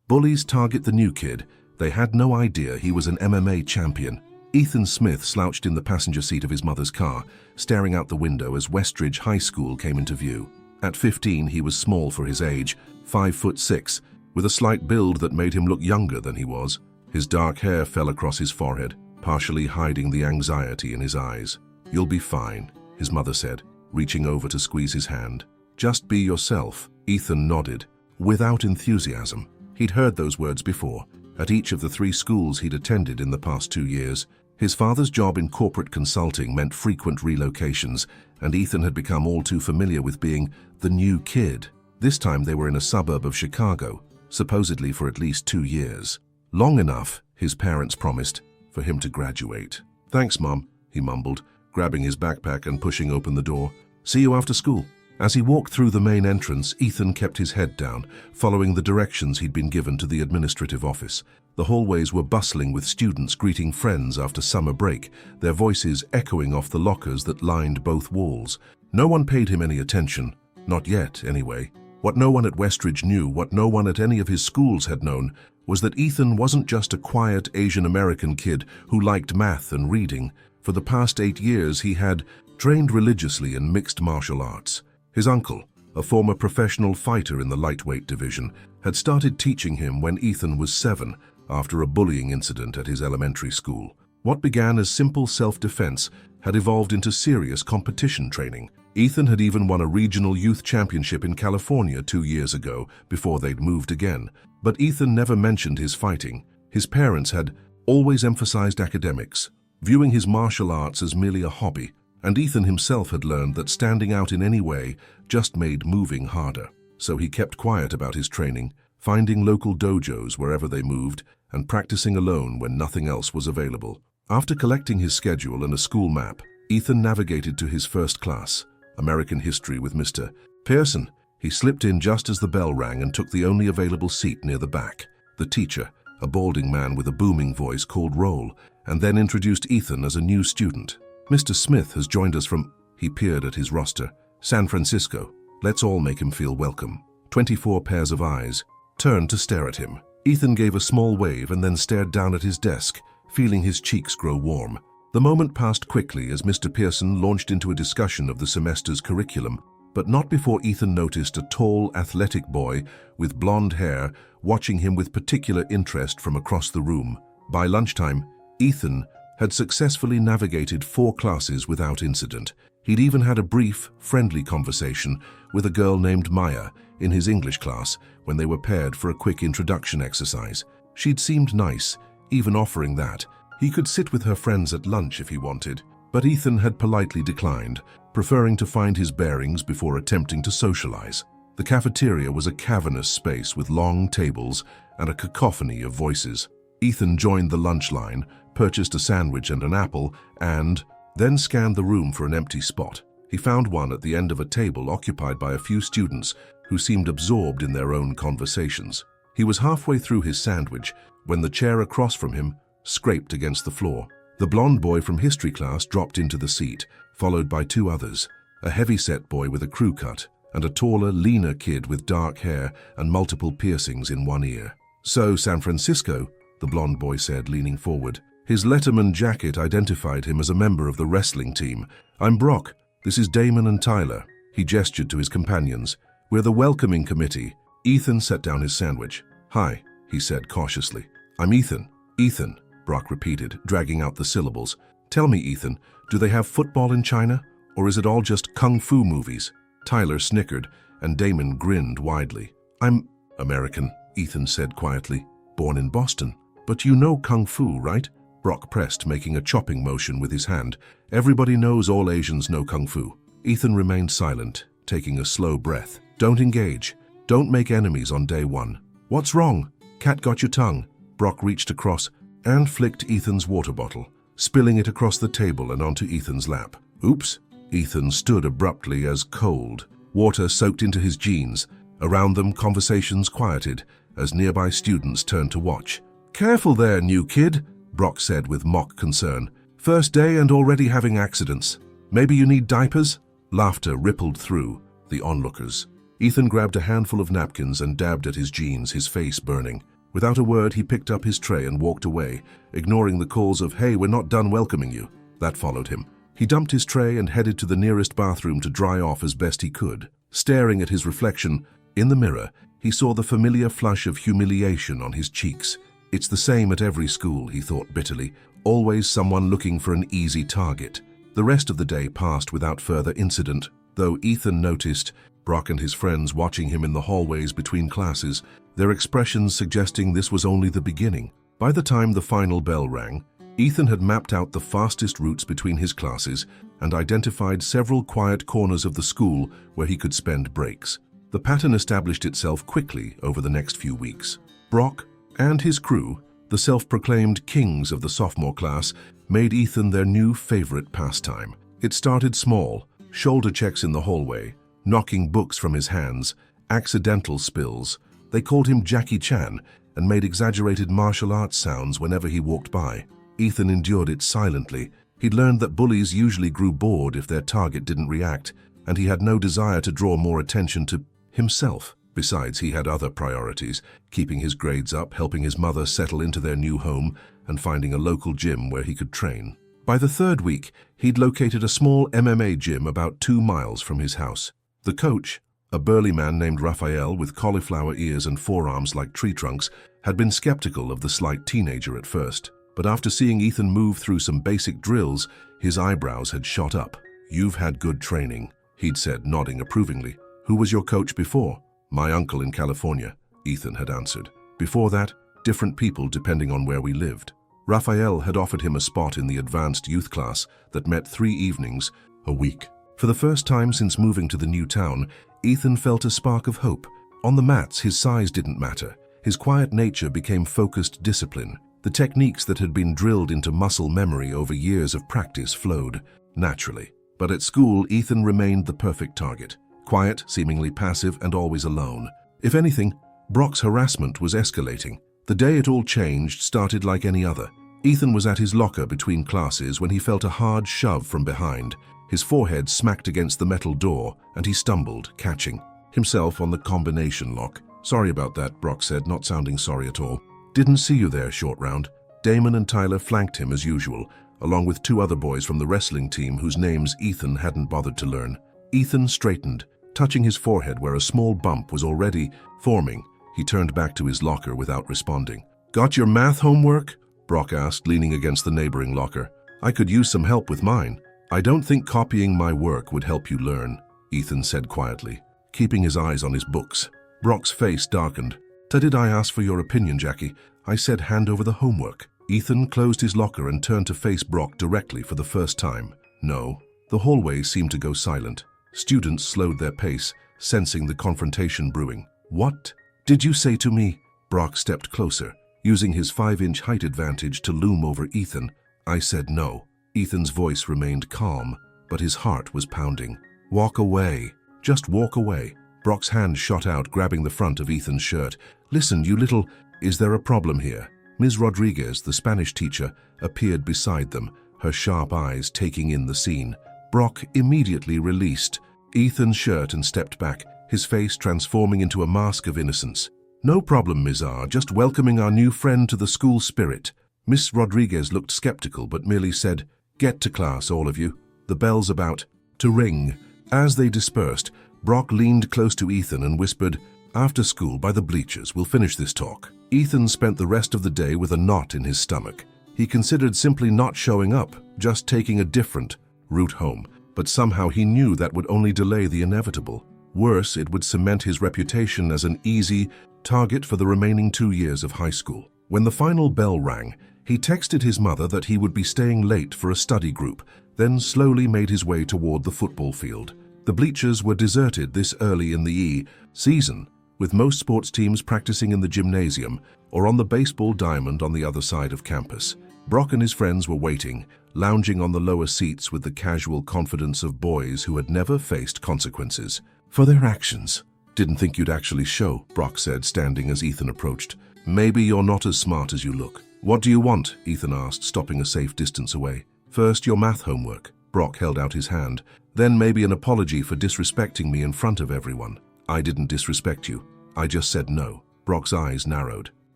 Bullies target the new kid. They had no idea he was an MMA champion. Ethan Smith slouched in the passenger seat of his mother's car, staring out the window as Westridge High School came into view. At 15, he was small for his age, 5'6", with a slight build that made him look younger than he was. His dark hair fell across his forehead, partially hiding the anxiety in his eyes. "You'll be fine," his mother said, reaching over to squeeze his hand. "Just be yourself." Ethan nodded, without enthusiasm. He'd heard those words before, at each of the 3 schools he'd attended in the past 2 years. His father's job in corporate consulting meant frequent relocations, and Ethan had become all too familiar with being the new kid. This time they were in a suburb of Chicago, supposedly for at least 2 years. Long enough, his parents promised, for him to graduate. "Thanks, Mom," he mumbled, grabbing his backpack and pushing open the door. "See you after school." As he walked through the main entrance, Ethan kept his head down, following the directions he'd been given to the administrative office. The hallways were bustling with students greeting friends after summer break, their voices echoing off the lockers that lined both walls. No one paid him any attention. Not yet, anyway. What no one at Westridge knew, what no one at any of his schools had known, was that Ethan wasn't just a quiet Asian American kid who liked math and reading. For the past 8 years, he had trained religiously in mixed martial arts. His uncle, a former professional fighter in the lightweight division, had started teaching him when Ethan was 7 after a bullying incident at his elementary school. What began as simple self-defense had evolved into serious competition training. Ethan had even won a regional youth championship in California 2 years ago before they'd moved again. But Ethan never mentioned his fighting. His parents had always emphasized academics, viewing his martial arts as merely a hobby. And Ethan himself had learned that standing out in any way just made moving harder. So he kept quiet about his training, finding local dojos wherever they moved and practicing alone when nothing else was available. After collecting his schedule and a school map, Ethan navigated to his first class, American History with Mr. Pearson. He slipped in just as the bell rang and took the only available seat near the back. The teacher, a balding man with a booming voice, called roll and then introduced Ethan as a new student. "Mr. Smith has joined us from," he peered at his roster, "San Francisco. Let's all make him feel welcome." 24 pairs of eyes turned to stare at him. Ethan gave a small wave and then stared down at his desk, feeling his cheeks grow warm. The moment passed quickly as Mr. Pearson launched into a discussion of the semester's curriculum, but not before Ethan noticed a tall, athletic boy with blonde hair watching him with particular interest from across the room. By lunchtime, Ethan had successfully navigated 4 classes without incident. He'd even had a brief, friendly conversation with a girl named Maya in his English class when they were paired for a quick introduction exercise. She'd seemed nice, even offering that he could sit with her friends at lunch if he wanted, but Ethan had politely declined, preferring to find his bearings before attempting to socialize. The cafeteria was a cavernous space with long tables and a cacophony of voices. Ethan joined the lunch line, purchased a sandwich and an apple, and then scanned the room for an empty spot. He found one at the end of a table occupied by a few students who seemed absorbed in their own conversations. He was halfway through his sandwich when the chair across from him scraped against the floor. The blonde boy from history class dropped into the seat, followed by 2 others, a heavy-set boy with a crew cut and a taller, leaner kid with dark hair and multiple piercings in one ear. "So, San Francisco," the blonde boy said, leaning forward. His Letterman jacket identified him as a member of the wrestling team. "I'm Brock. This is Damon and Tyler." He gestured to his companions. "We're the welcoming committee." Ethan set down his sandwich. "Hi," he said cautiously. "I'm Ethan." "Ethan," Brock repeated, dragging out the syllables. "Tell me, Ethan, do they have football in China? Or is it all just kung fu movies?" Tyler snickered, and Damon grinned widely. "I'm American," Ethan said quietly. "Born in Boston. But you know kung fu, right?" Brock pressed, making a chopping motion with his hand. "Everybody knows all Asians know kung fu." Ethan remained silent, taking a slow breath. "Don't engage. Don't make enemies on day 1. "What's wrong? Cat got your tongue?" Brock reached across and flicked Ethan's water bottle, spilling it across the table and onto Ethan's lap. "Oops." Ethan stood abruptly as cold water soaked into his jeans. Around them, conversations quieted as nearby students turned to watch. "Careful there, new kid," Brock said with mock concern. "First day and already having accidents. Maybe you need diapers?" Laughter rippled through the onlookers. Ethan grabbed a handful of napkins and dabbed at his jeans, his face burning. Without a word, he picked up his tray and walked away, ignoring the calls of, "Hey, we're not done welcoming you." That followed him. He dumped his tray and headed to the nearest bathroom to dry off as best he could. Staring at his reflection in the mirror, he saw the familiar flush of humiliation on his cheeks. It's the same at every school, he thought bitterly. Always someone looking for an easy target. The rest of the day passed without further incident, though Ethan noticed Brock and his friends watching him in the hallways between classes, their expressions suggesting this was only the beginning. By the time the final bell rang, Ethan had mapped out the fastest routes between his classes and identified several quiet corners of the school where he could spend breaks. The pattern established itself quickly over the next few weeks. Brock and his crew, the self-proclaimed kings of the sophomore class, made Ethan their new favorite pastime. It started small, shoulder checks in the hallway, knocking books from his hands, accidental spills. They called him Jackie Chan and made exaggerated martial arts sounds whenever he walked by. Ethan endured it silently. He'd learned that bullies usually grew bored if their target didn't react, and he had no desire to draw more attention to himself. Besides, he had other priorities, keeping his grades up, helping his mother settle into their new home, and finding a local gym where he could train. By the third week, he'd located a small MMA gym about 2 miles from his house. The coach, a burly man named Raphael with cauliflower ears and forearms like tree trunks, had been skeptical of the slight teenager at first. But after seeing Ethan move through some basic drills, his eyebrows had shot up. "You've had good training," he'd said, nodding approvingly. "Who was your coach before?" "My uncle in California," Ethan had answered. "Before that, different people depending on where we lived." Raphael had offered him a spot in the advanced youth class that met 3 evenings a week. For the first time since moving to the new town, Ethan felt a spark of hope. On the mats, his size didn't matter. His quiet nature became focused discipline. The techniques that had been drilled into muscle memory over years of practice flowed naturally. But at school, Ethan remained the perfect target. Quiet, seemingly passive, and always alone. If anything, Brock's harassment was escalating. The day it all changed started like any other. Ethan was at his locker between classes when he felt a hard shove from behind. His forehead smacked against the metal door, and he stumbled, catching himself on the combination lock. "Sorry about that," Brock said, not sounding sorry at all. "Didn't see you there, short round." Damon and Tyler flanked him as usual, along with 2 other boys from the wrestling team whose names Ethan hadn't bothered to learn. Ethan straightened, touching his forehead where a small bump was already forming. He turned back to his locker without responding. "Got your math homework?" Brock asked, leaning against the neighboring locker. "I could use some help with mine." "I don't think copying my work would help you learn," Ethan said quietly, keeping his eyes on his books. Brock's face darkened. "Did I ask for your opinion, Jackie? I said hand over the homework." Ethan closed his locker and turned to face Brock directly for the first time. "No." The hallway seemed to go silent. Students slowed their pace, sensing the confrontation brewing. "What did you say to me?" Brock stepped closer, using his 5-inch height advantage to loom over Ethan. "I said no." Ethan's voice remained calm, but his heart was pounding. "Walk away. Just walk away." Brock's hand shot out, grabbing the front of Ethan's shirt. "Listen, you little—" "Is there a problem here?" Ms. Rodriguez, the Spanish teacher, appeared beside them, her sharp eyes taking in the scene. Brock immediately released Ethan's shirt and stepped back, his face transforming into a mask of innocence. "No problem, Ms. R. Just welcoming our new friend to the school spirit." Miss Rodriguez looked skeptical but merely said, "Get to class, all of you. The bell's about to ring." As they dispersed, Brock leaned close to Ethan and whispered, "After school, by the bleachers, we'll finish this talk." Ethan spent the rest of the day with a knot in his stomach. He considered simply not showing up, just taking a different route home. But somehow he knew that would only delay the inevitable. Worse, it would cement his reputation as an easy target for the remaining 2 years of high school. When the final bell rang, he texted his mother that he would be staying late for a study group, then slowly made his way toward the football field. The bleachers were deserted this early in the season, with most sports teams practicing in the gymnasium or on the baseball diamond on the other side of campus. Brock and his friends were waiting, lounging on the lower seats with the casual confidence of boys who had never faced consequences for their actions. "Didn't think you'd actually show," Brock said, standing as Ethan approached. "Maybe you're not as smart as you look." "What do you want?" Ethan asked, stopping a safe distance away. "First, your math homework." Brock held out his hand. "Then maybe an apology for disrespecting me in front of everyone." "I didn't disrespect you. I just said no." Brock's eyes narrowed.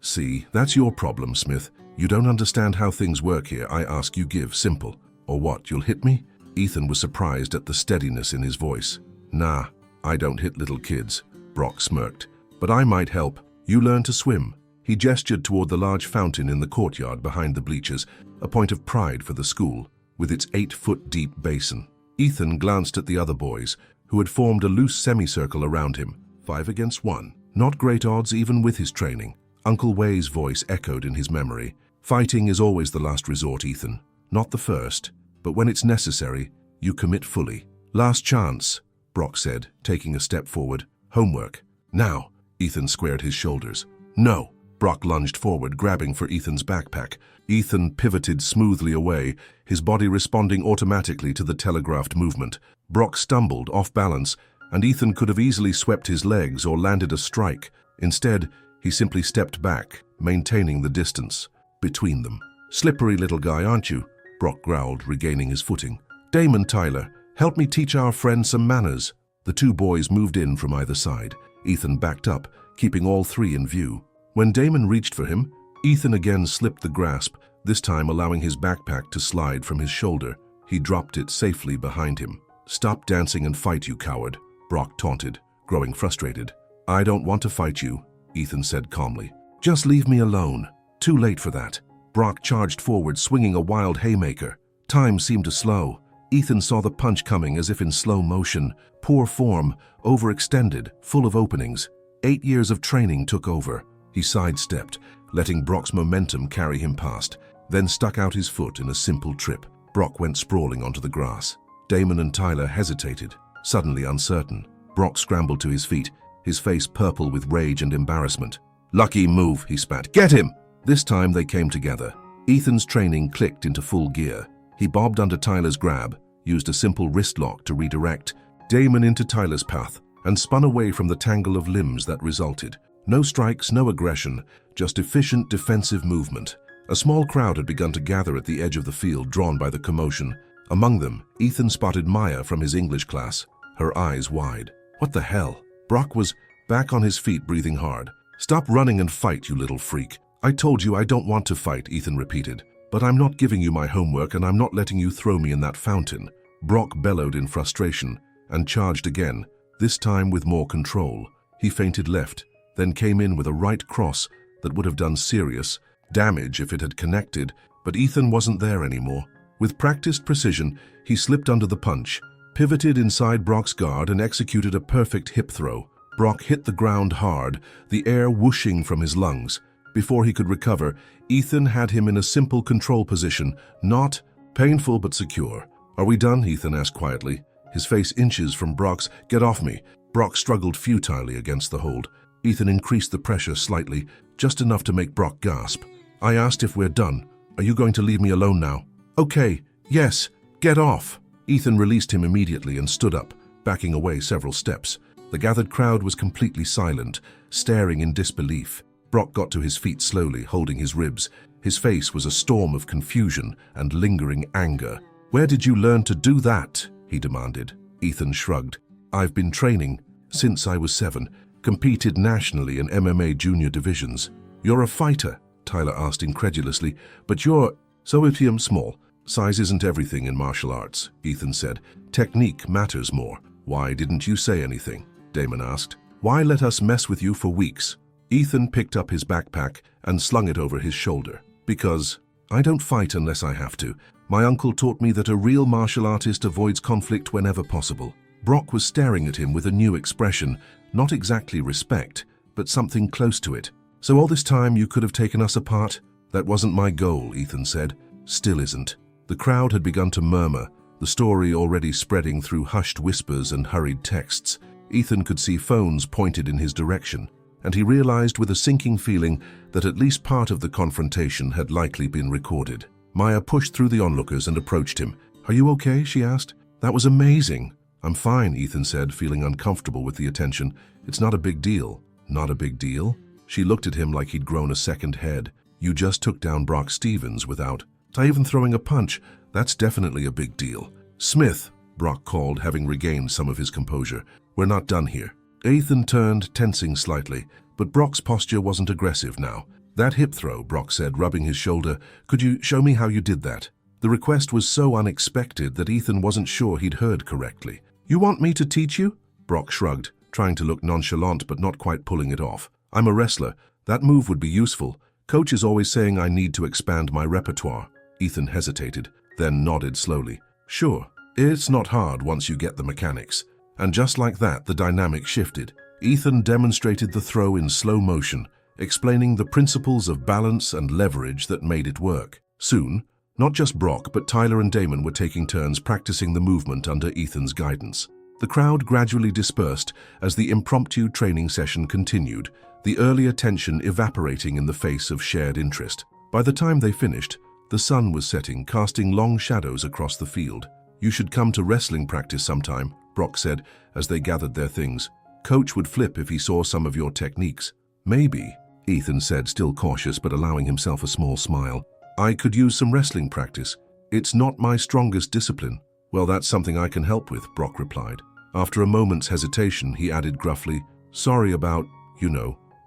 See, that's your problem, Smith. You don't understand how things work here. I ask, you give. Simple. Or what, you'll hit me? Ethan was surprised at the steadiness in his voice. Nah, I don't hit little kids, Brock smirked. But I might help. You learn to swim. He gestured toward the large fountain in the courtyard behind the bleachers, a point of pride for the school, with its 8-foot-deep basin. Ethan glanced at the other boys, who had formed a loose semicircle around him, 5 against 1. Not great odds even with his training. Uncle Way's voice echoed in his memory. Fighting is always the last resort, Ethan. Not the first, but when it's necessary, you commit fully. Last chance, Brock said, taking a step forward. Homework. Now. Ethan squared his shoulders. No. Brock lunged forward, grabbing for Ethan's backpack. Ethan pivoted smoothly away, his body responding automatically to the telegraphed movement. Brock stumbled, off balance, and Ethan could have easily swept his legs or landed a strike. Instead, he simply stepped back, maintaining the distance between them. Slippery little guy, aren't you? Brock growled, regaining his footing. Damon, Tyler, help me teach our friend some manners. The two boys moved in from either side. Ethan backed up, keeping all three in view. When Damon reached for him, Ethan again slipped the grasp, this time allowing his backpack to slide from his shoulder. He dropped it safely behind him. Stop dancing and fight, you coward, Brock taunted, growing frustrated. I don't want to fight you, Ethan said calmly. Just leave me alone. Too late for that. Brock charged forward, swinging a wild haymaker. Time seemed to slow. Ethan saw the punch coming as if in slow motion. Poor form, overextended, full of openings. 8 years of training took over. He sidestepped, letting Brock's momentum carry him past, then stuck out his foot in a simple trip. Brock went sprawling onto the grass. Damon and Tyler hesitated, suddenly uncertain. Brock scrambled to his feet, his face purple with rage and embarrassment. Lucky move, he spat. Get him! This time they came together. Ethan's training clicked into full gear. He bobbed under Tyler's grab, used a simple wrist lock to redirect Damon into Tyler's path, and spun away from the tangle of limbs that resulted. No strikes, no aggression, just efficient defensive movement. A small crowd had begun to gather at the edge of the field, drawn by the commotion. Among them, Ethan spotted Maya from his English class, her eyes wide. What the hell? Brock was back on his feet, breathing hard. Stop running and fight, you little freak. I told you I don't want to fight, Ethan repeated. But I'm not giving you my homework, and I'm not letting you throw me in that fountain. Brock bellowed in frustration and charged again, this time with more control. He feinted left, then came in with a right cross that would have done serious damage if it had connected, but Ethan wasn't there anymore. With practiced precision, he slipped under the punch, pivoted inside Brock's guard, and executed a perfect hip throw. Brock hit the ground hard, the air whooshing from his lungs. Before he could recover, Ethan had him in a simple control position, not painful but secure. Are we done? Ethan asked quietly, his face inches from Brock's. Get off me. Brock struggled futilely against the hold. Ethan increased the pressure slightly, just enough to make Brock gasp. I asked if we're done. Are you going to leave me alone now? Okay, yes, get off. Ethan released him immediately and stood up, backing away several steps. The gathered crowd was completely silent, staring in disbelief. Brock got to his feet slowly, holding his ribs. His face was a storm of confusion and lingering anger. Where did you learn to do that? He demanded. Ethan shrugged. I've been training since I was 7, competed nationally in MMA junior divisions. You're a fighter? Tyler asked incredulously. But you're so small. Size isn't everything in martial arts, Ethan said. Technique matters more. Why didn't you say anything? Damon asked. Why let us mess with you for weeks? Ethan picked up his backpack and slung it over his shoulder. Because I don't fight unless I have to. My uncle taught me that a real martial artist avoids conflict whenever possible. Brock was staring at him with a new expression, not exactly respect, but something close to it. So all this time you could have taken us apart? That wasn't my goal, Ethan said. Still isn't. The crowd had begun to murmur, the story already spreading through hushed whispers and hurried texts. Ethan could see phones pointed in his direction, and he realized with a sinking feeling that at least part of the confrontation had likely been recorded. Maya pushed through the onlookers and approached him. Are you okay? She asked. That was amazing. I'm fine, Ethan said, feeling uncomfortable with the attention. It's not a big deal. Not a big deal? She looked at him like he'd grown a second head. You just took down Brock Stevens without even throwing a punch. That's definitely a big deal. Smith, Brock called, having regained some of his composure. We're not done here. Ethan turned, tensing slightly, but Brock's posture wasn't aggressive now. That hip throw, Brock said, rubbing his shoulder. Could you show me how you did that? The request was so unexpected that Ethan wasn't sure he'd heard correctly. You want me to teach you? Brock shrugged, trying to look nonchalant but not quite pulling it off. I'm a wrestler. That move would be useful. Coach is always saying I need to expand my repertoire. Ethan hesitated, then nodded slowly. Sure, it's not hard once you get the mechanics. And just like that, the dynamic shifted. Ethan demonstrated the throw in slow motion, explaining the principles of balance and leverage that made it work. Soon, not just Brock, but Tyler and Damon were taking turns practicing the movement under Ethan's guidance. The crowd gradually dispersed as the impromptu training session continued, the earlier tension evaporating in the face of shared interest. By the time they finished, the sun was setting, casting long shadows across the field. You should come to wrestling practice sometime, Brock said as they gathered their things. Coach would flip if he saw some of your techniques. Maybe, Ethan said, still cautious but allowing himself a small smile. I could use some wrestling practice. It's not my strongest discipline. Well, that's something I can help with, Brock replied. After a moment's hesitation, he added gruffly, sorry about,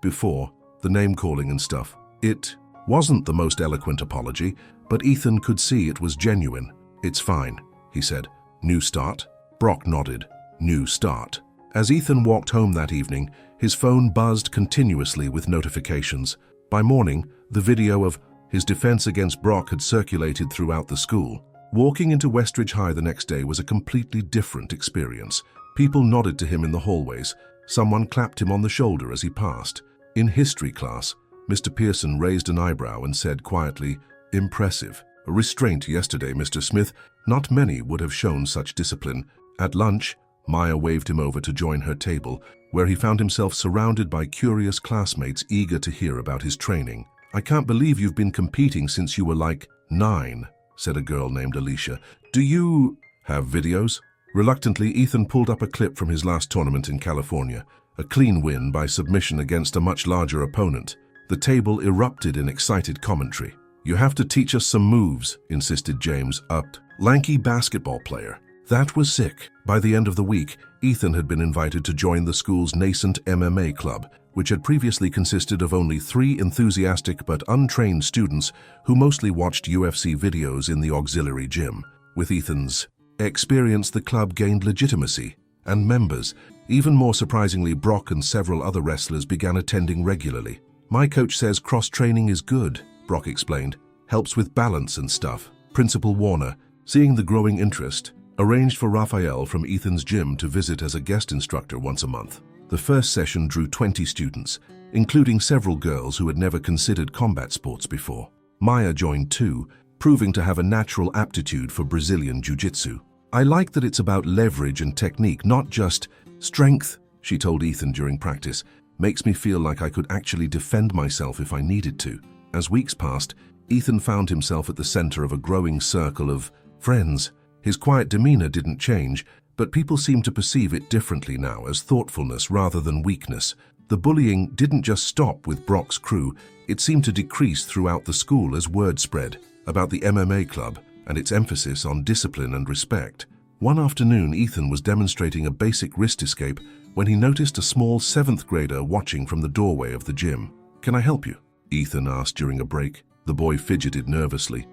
before, the name-calling and stuff. It wasn't the most eloquent apology, but Ethan could see it was genuine. It's fine, he said. New start? Brock nodded. New start. As Ethan walked home that evening, his phone buzzed continuously with notifications. By morning, the video of his defense against Brock had circulated throughout the school. Walking into Westridge High the next day was a completely different experience. People nodded to him in the hallways. Someone clapped him on the shoulder as he passed. In history class, Mr. Pearson raised an eyebrow and said quietly, "Impressive. A restraint yesterday, Mr. Smith. Not many would have shown such discipline." At lunch, Maya waved him over to join her table, where he found himself surrounded by curious classmates eager to hear about his training. "I can't believe you've been competing since you were like 9, said a girl named Alicia. "Do you have videos?" Reluctantly, Ethan pulled up a clip from his last tournament in California, a clean win by submission against a much larger opponent. The table erupted in excited commentary. "You have to teach us some moves," insisted James, a lanky basketball player. That was sick. By the end of the week, Ethan had been invited to join the school's nascent MMA club, which had previously consisted of only 3 enthusiastic but untrained students who mostly watched UFC videos in the auxiliary gym. With Ethan's experience, the club gained legitimacy and members. Even more surprisingly, Brock and several other wrestlers began attending regularly. "My coach says cross-training is good," Brock explained. "Helps with balance and stuff." Principal Warner, seeing the growing interest, arranged for Raphael from Ethan's gym to visit as a guest instructor once a month. The first session drew 20 students, including several girls who had never considered combat sports before. Maya joined too, proving to have a natural aptitude for Brazilian jiu-jitsu. "I like that it's about leverage and technique, not just strength," she told Ethan during practice. "Makes me feel like I could actually defend myself if I needed to." As weeks passed, Ethan found himself at the center of a growing circle of friends. His quiet demeanor didn't change, but people seemed to perceive it differently now, as thoughtfulness rather than weakness. The bullying didn't just stop with Brock's crew, it seemed to decrease throughout the school as word spread about the MMA club and its emphasis on discipline and respect. One afternoon, Ethan was demonstrating a basic wrist escape when he noticed a small 7th grader watching from the doorway of the gym. "Can I help you?" Ethan asked during a break. The boy fidgeted nervously.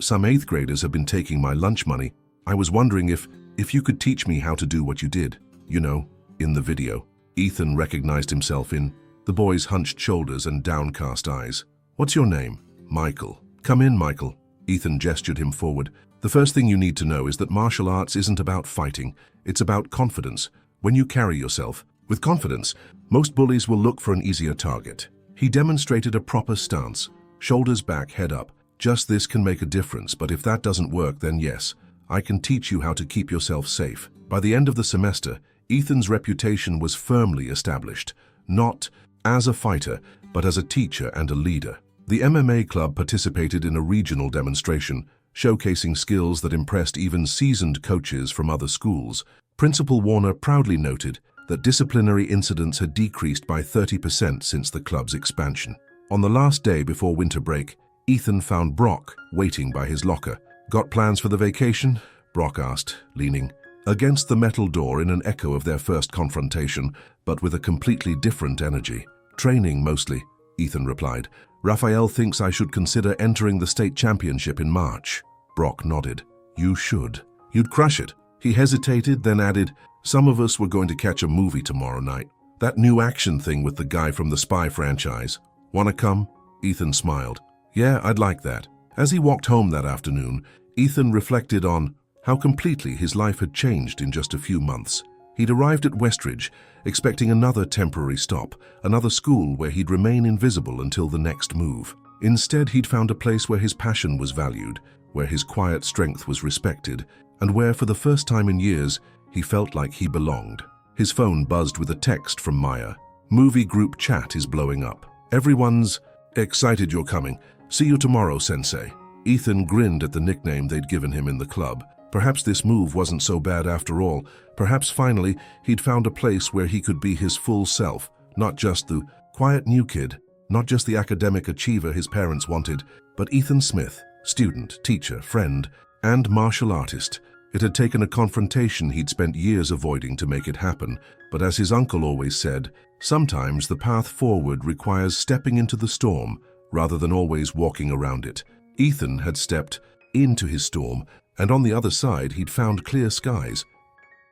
Some 8th graders have been taking my lunch money. I was wondering if you could teach me how to do what you did, in the video." Ethan recognized himself in the boy's hunched shoulders and downcast eyes. "What's your name?" "Michael." "Come in, Michael." Ethan gestured him forward. "The first thing you need to know is that martial arts isn't about fighting, it's about confidence. When you carry yourself with confidence, most bullies will look for an easier target." He demonstrated a proper stance, shoulders back, head up. "Just this can make a difference, but if that doesn't work, then yes, I can teach you how to keep yourself safe." By the end of the semester, Ethan's reputation was firmly established, not as a fighter, but as a teacher and a leader. The MMA club participated in a regional demonstration, showcasing skills that impressed even seasoned coaches from other schools. Principal Warner proudly noted that disciplinary incidents had decreased by 30% since the club's expansion. On the last day before winter break, Ethan found Brock waiting by his locker. "Got plans for the vacation?" Brock asked, leaning against the metal door in an echo of their first confrontation, but with a completely different energy. "Training, mostly," Ethan replied. Raphael thinks I should consider entering the state championship in March. Brock nodded. You should. You'd crush it. He hesitated, then added, some of us were going to catch a movie tomorrow night. That new action thing with the guy from the Spy franchise. Wanna come? Ethan smiled. Yeah, I'd like that. As he walked home that afternoon, Ethan reflected on how completely his life had changed in just a few months. He'd arrived at Westridge, expecting another temporary stop, another school where he'd remain invisible until the next move. Instead, he'd found a place where his passion was valued, where his quiet strength was respected, and where, for the first time in years, he felt like he belonged. His phone buzzed with a text from Maya. Movie group chat is blowing up. Everyone's excited you're coming. See you tomorrow, Sensei. Ethan grinned at the nickname they'd given him in the club. Perhaps this move wasn't so bad after all. Perhaps finally he'd found a place where he could be his full self, not just the quiet new kid, not just the academic achiever his parents wanted, but Ethan Smith, student, teacher, friend, and martial artist. It had taken a confrontation he'd spent years avoiding to make it happen, but as his uncle always said, sometimes the path forward requires stepping into the storm rather than always walking around it. Ethan had stepped into his storm, and on the other side he'd found clear skies.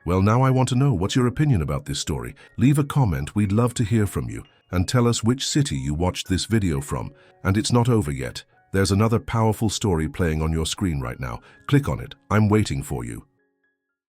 Well, now I want to know, what's your opinion about this story? Leave a comment, we'd love to hear from you, and tell us which city you watched this video from. And it's not over yet. There's another powerful story playing on your screen right now. Click on it. I'm waiting for you.